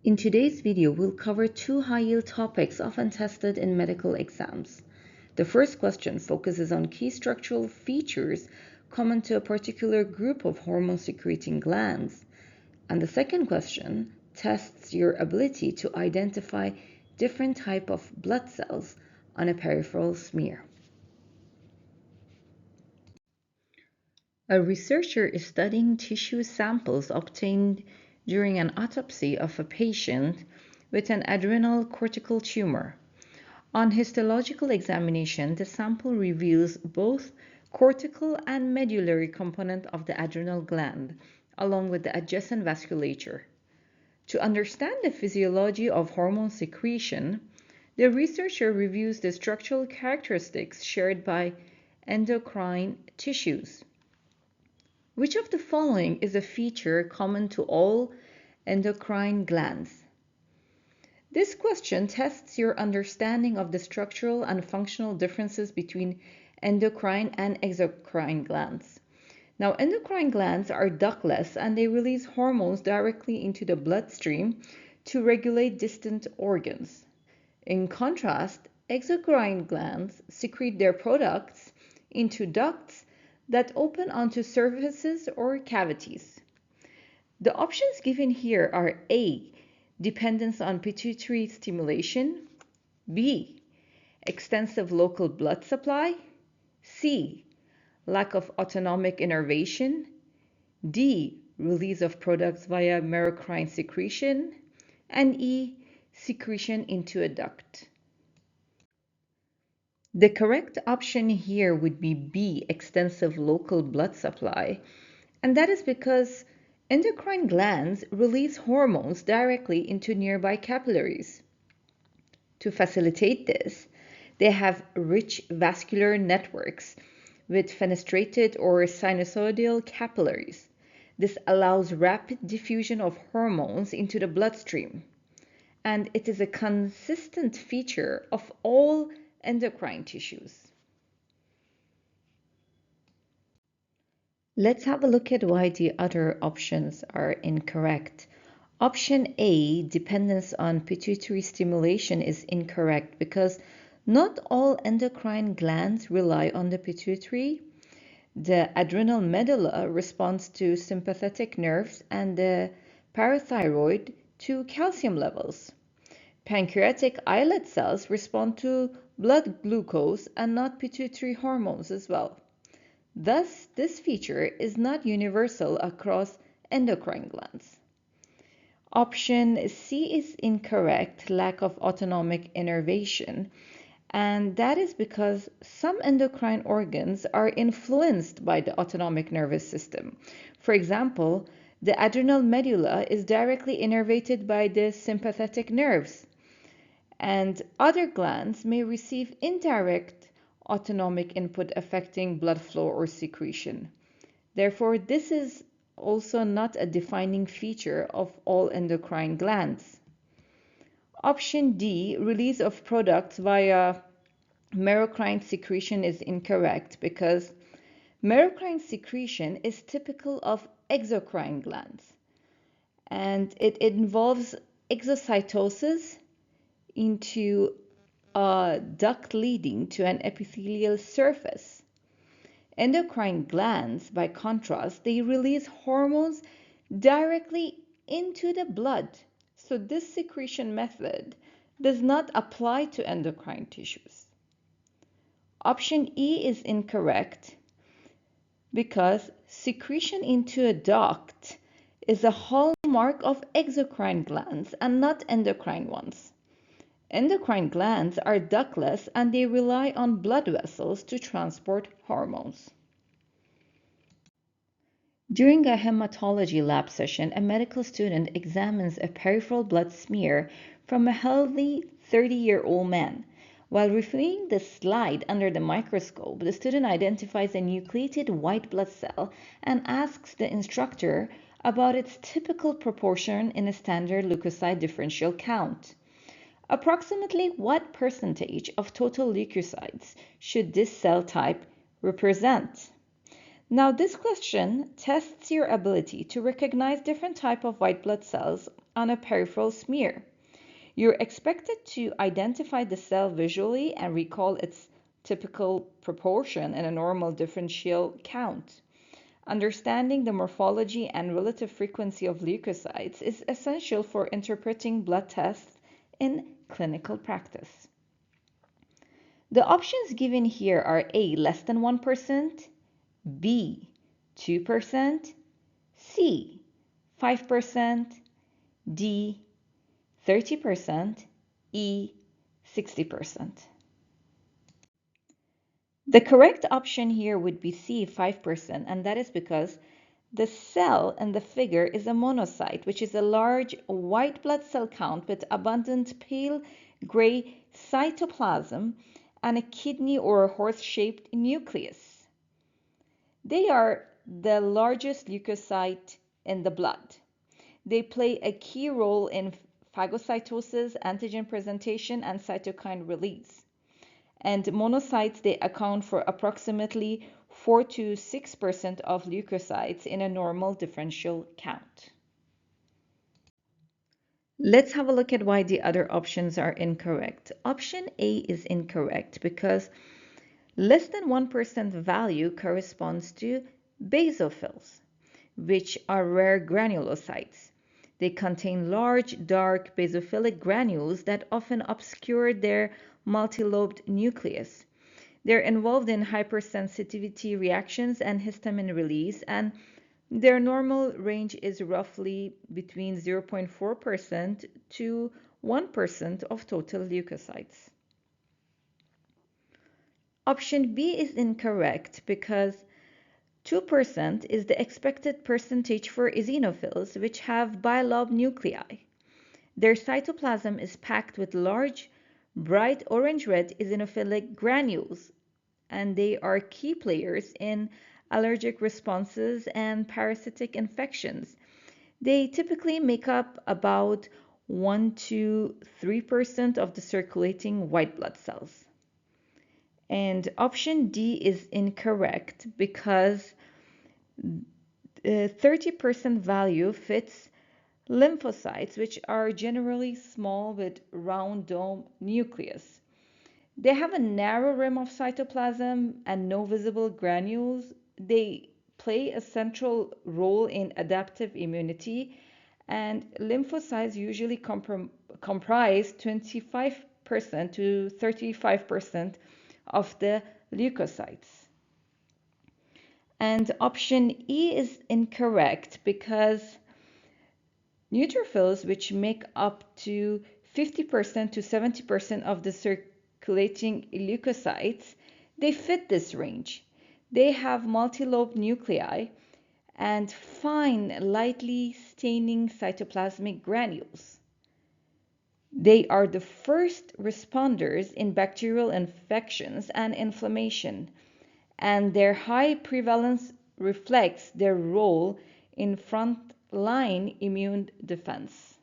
In today's video, we'll cover two high-yield topics often tested in medical exams. The first question focuses on key structural features common to a particular group of hormone-secreting glands. And the second question tests your ability to identify different types of blood cells on a peripheral smear. A researcher is studying tissue samples obtained during an autopsy of a patient with an adrenal cortical tumor. On histological examination, the sample reveals both cortical and medullary component of the adrenal gland, along with the adjacent vasculature. To understand the physiology of hormone secretion, the researcher reviews the structural characteristics shared by endocrine tissues. Which of the following is a feature common to all endocrine glands? This question tests your understanding of the structural and functional differences between endocrine and exocrine glands. Now, endocrine glands are ductless and they release hormones directly into the bloodstream to regulate distant organs. In contrast, exocrine glands secrete their products into ducts that open onto surfaces or cavities. The options given here are A, dependence on pituitary stimulation, B, extensive local blood supply, C, lack of autonomic innervation, D, release of products via merocrine secretion, and E, secretion into a duct. The correct option here would be B, extensive local blood supply, and that is because endocrine glands release hormones directly into nearby capillaries. To facilitate this, they have rich vascular networks with fenestrated or sinusoidal capillaries. This allows rapid diffusion of hormones into the bloodstream, and it is a consistent feature of all endocrine tissues. Let's have a look at why the other options are incorrect. Option A, dependence on pituitary stimulation, is incorrect because not all endocrine glands rely on the pituitary. The adrenal medulla responds to sympathetic nerves and the parathyroid to calcium levels. Pancreatic islet cells respond to blood glucose and not pituitary hormones as well. Thus, this feature is not universal across endocrine glands. Option C is incorrect, lack of autonomic innervation, and that is because some endocrine organs are influenced by the autonomic nervous system. For example, the adrenal medulla is directly innervated by the sympathetic nerves, and other glands may receive indirect autonomic input affecting blood flow or secretion. Therefore, this is also not a defining feature of all endocrine glands. Option D, release of products via merocrine secretion, is incorrect because merocrine secretion is typical of exocrine glands, and it involves exocytosis into a duct leading to an epithelial surface. Endocrine glands, by contrast, they release hormones directly into the blood. So this secretion method does not apply to endocrine tissues. Option E is incorrect because secretion into a duct is a hallmark of exocrine glands and not endocrine ones. Endocrine glands are ductless and they rely on blood vessels to transport hormones. During a hematology lab session, a medical student examines a peripheral blood smear from a healthy 30-year-old man. While reviewing the slide under the microscope, the student identifies a nucleated white blood cell and asks the instructor about its typical proportion in a standard leukocyte differential count. Approximately what percentage of total leukocytes should this cell type represent? Now, this question tests your ability to recognize different types of white blood cells on a peripheral smear. You're expected to identify the cell visually and recall its typical proportion in a normal differential count. Understanding the morphology and relative frequency of leukocytes is essential for interpreting blood tests in clinical practice. The options given here are A, less than 1%, B, 2%, C, 5%, D, 30%, E, 60%. The correct option here would be C, 5%, and that is because the cell in the figure is a monocyte, which is a large white blood cell count with abundant pale gray cytoplasm and a kidney or horse-shaped nucleus. They are the largest leukocyte in the blood. They play a key role in phagocytosis, antigen presentation, and cytokine release. And monocytes, they account for approximately 4 to 6% of leukocytes in a normal differential count. Let's have a look at why the other options are incorrect. Option A is incorrect because less than 1% value corresponds to basophils, which are rare granulocytes. They contain large, dark basophilic granules that often obscure their multilobed nucleus. They're involved in hypersensitivity reactions and histamine release, and their normal range is roughly between 0.4% to 1% of total leukocytes. Option B is incorrect because 2% is the expected percentage for eosinophils, which have bilobed nuclei. Their cytoplasm is packed with large, bright orange-red eosinophilic granules, and they are key players in allergic responses and parasitic infections. They typically make up about 1 to 3% of the circulating white blood cells. And option D is incorrect because 30% value fits lymphocytes, which are generally small with round dome nucleus. They have a narrow rim of cytoplasm and no visible granules. They play a central role in adaptive immunity, and lymphocytes usually comprise 25% to 35% of the leukocytes. And option E is incorrect because neutrophils, which make up to 50% to 70% of the circulating leukocytes, they fit this range. They have multilobed nuclei and fine, lightly staining cytoplasmic granules. They are the first responders in bacterial infections and inflammation, and their high prevalence reflects their role in frontline immune defense.